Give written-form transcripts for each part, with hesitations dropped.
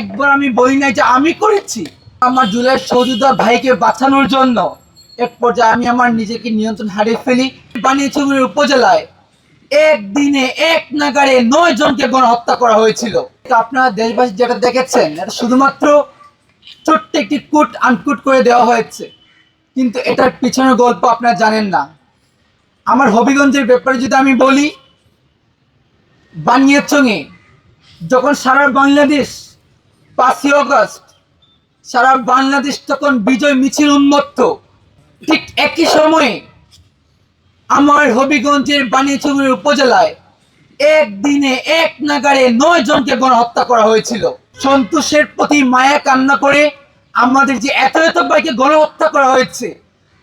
একবার আমি বলি নাই যে আমি করেছি। আমার জুলাইয়ের সহযোদ্ধা ভাইকে বাঁচানোর জন্য এক পর্যায়ে আমি আমার নিজেকে নিয়ন্ত্রণ হারিয়ে ফেলি। বানিয়াচং উপজেলায় একদিনে এক নাগাড়ে 9 জনকে গণহত্যা করা হয়েছিল। আপনারা দেশবাসী যেটা দেখেছেন এটা শুধুমাত্র ছোট্ট একটি কুট আনকুট করে দেওয়া হয়েছে, কিন্তু এটার পিছনের গল্প আপনারা জানেন না। আমার হবিগঞ্জের ব্যাপারে যদি আমি বলি, বানিয়াচংয়ে যখন সারা বাংলাদেশ 5ই আগস্ট সারা বাংলাদেশ তখন বিজয় মিছিল উন্মত্ত, ঠিক একই সময়ে আমার হবিগঞ্জের বানিয়াচং উপজেলায় একদিনে এক নাগাড়ে 9 জনকে গণহত্যা করা হয়েছিল। সন্তোষের প্রতি মায়া কান্না করে আমাদের যে এত এত ভাইকে গণহত্যা করা হয়েছে,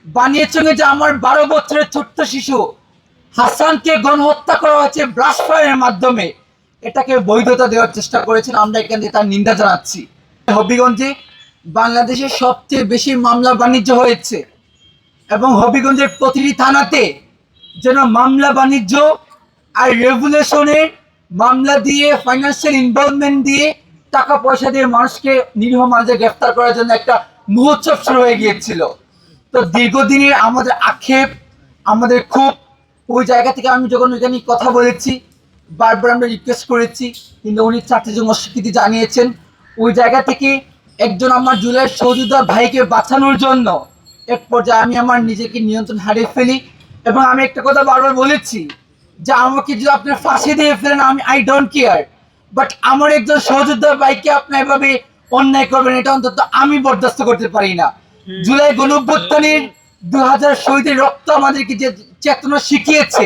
বানিয়াচংয়ে যে আমার 12 বছরের ছোট্ট শিশু হাসানকে গণহত্যা করা হয়েছে ব্রাশ ফায়ারের মাধ্যমে, এটাকে বৈধতা দেওয়ার চেষ্টা করেছেন। আমরা এখান থেকে তার নিন্দা জানাচ্ছি। হবিগঞ্জে বাংলাদেশের সবচেয়ে বেশি মামলা বাণিজ্য হয়েছে এবং হবিগঞ্জের প্রতিটি থানাতে যেন মামলা বাণিজ্য আর রেগুলেশনের মামলা দিয়ে, ফাইন্যান্সিয়াল ইনভলভমেন্ট দিয়ে, টাকা পয়সা দিয়ে মানুষকে, নিরীহ মানুষদের গ্রেফতার করার জন্য একটা মহোৎসব শুরু হয়ে গিয়েছিল। তো দীর্ঘদিনের আমাদের আক্ষেপ, আমাদের খুব, ওই জায়গা থেকে আমি যখন ওইখানে কথা বলেছি, বারবার আমরা রিকোয়েস্ট করেছি, কিন্তু উনি চাকরির অস্বীকৃতি জানিয়েছেন। ওই জায়গা থেকে একজন আমার জুলাইয়ের সহযোদ্ধা ভাইকে বাঁচানোর জন্য এক পর্যায়ে আমি আমার নিজেকে নিয়ন্ত্রণ হারিয়ে ফেলি। এবং আমি একটা কথা বারবার বলেছি যে আমাকে যদি আপনি ফাঁসি দিয়ে ফেলেন, আমি আই ডোন্ট কেয়ার, বাট আমার একজন সহযোদ্ধা ভাইকে আপনি এভাবে অন্যায় করবেন, এটা অন্তত আমি বরদাস্ত করতে পারি না। জুলাই গণঅভ্যুত্থানের 2000 শহীদের রক্ত আমাদেরকে যে চেতনা শিখিয়েছে,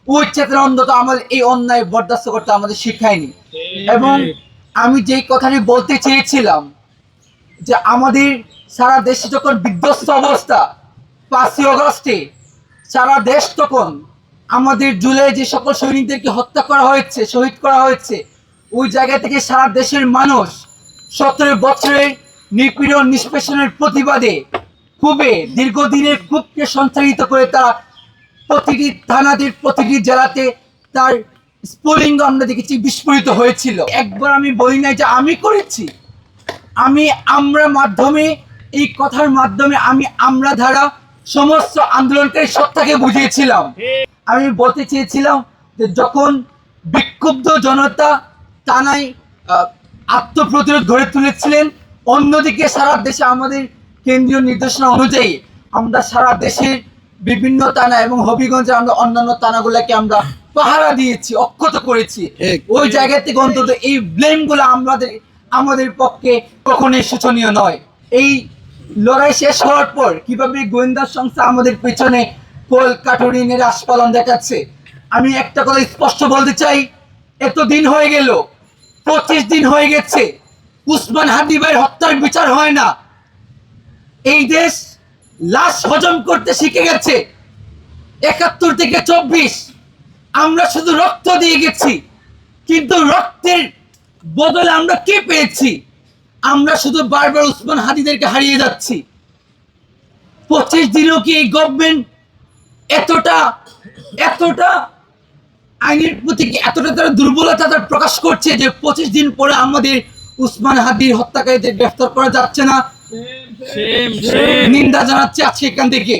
ওই চেতনা অন্তত আমাদের এই অন্যায় বরদাস্ত করতে আমাদের শিখায়নি। এবং আমি যেই কথাটি বলতে চেয়েছিলাম যে আমাদের সারা দেশে যখন বিধ্বস্ত অবস্থা, 5ই আগস্টে সারা দেশ তখন আমাদের জুলাই যে সকল সৈনিকদেরকে হত্যা করা হয়েছে, শহীদ করা হয়েছে, ওই জায়গা থেকে সারা দেশের মানুষ 17 বছরের নিপীড়ন নিষ্পেষণের প্রতিবাদে খুবই দীর্ঘদিনের ক্ষোভকে সঞ্চারিত করে তারা প্রতিটি থানাদের, প্রতিটি জেলাতে তার স্ফুলিঙ্গ আমরা দেখেছি বিস্ফোরিত হয়েছিল। একবার আমি বলি নাই যে আমি করেছি। আমরা মাধ্যমে, এই কথার মাধ্যমে আমরা ধারা সমস্ত আন্দোলনকারী সত্তাকে বুঝিয়েছিলাম। আমি বলতে চেয়েছিলাম যে যখন বিক্ষুব্ধ জনতা থানায় আত্মপ্রতিরোধ গড়ে তুলেছিলেন, অন্যদিকে সারা দেশে আমাদের কেন্দ্রীয় নির্দেশনা অনুযায়ী আমরা সারা দেশের বিভিন্ন থানা এবং হবিগঞ্জে আমরা অন্যান্য থানাগুলোকে আমরা পাহারা দিয়েছি, অক্ষত করেছি। ওই জায়গা থেকে অন্তত এই ব্লেমগুলো আমাদের পক্ষে কখনোই শোচনীয় নয়। এই লড়াই শেষ হওয়ার পর কিভাবে গোয়েন্দা সংস্থা আমাদের পেছনে কোল কাঠুরিনের আস্ফালন দেখাচ্ছে, আমি একটা কথা স্পষ্ট বলতে চাই, এতদিন হয়ে গেল, 25 দিন হয়ে গেছে, উসমান হাদি ভাইয়ের হত্যার বিচার হয় না। এই দেশ লাশ হজম করতে শিখে গেছে। 71 থেকে 24 আমরা শুধু রক্ত দিয়ে গেছি, কিন্তু রক্তের বদলে আমরা কি পেয়েছি? আমরা শুধু বারবার উসমান হাদিদেরকে হারিয়ে যাচ্ছি। 25 দিনও কি এই গভর্নমেন্ট এতটা আইনের প্রতি এতটা তারা দুর্বলতা তারা প্রকাশ করছে যে 25 দিন পরে আমাদের উসমান হাদির হত্যাকারীদের গ্রেফতার করা যাচ্ছে না? নিন্দা জানাচ্ছে আজকে এখান থেকে।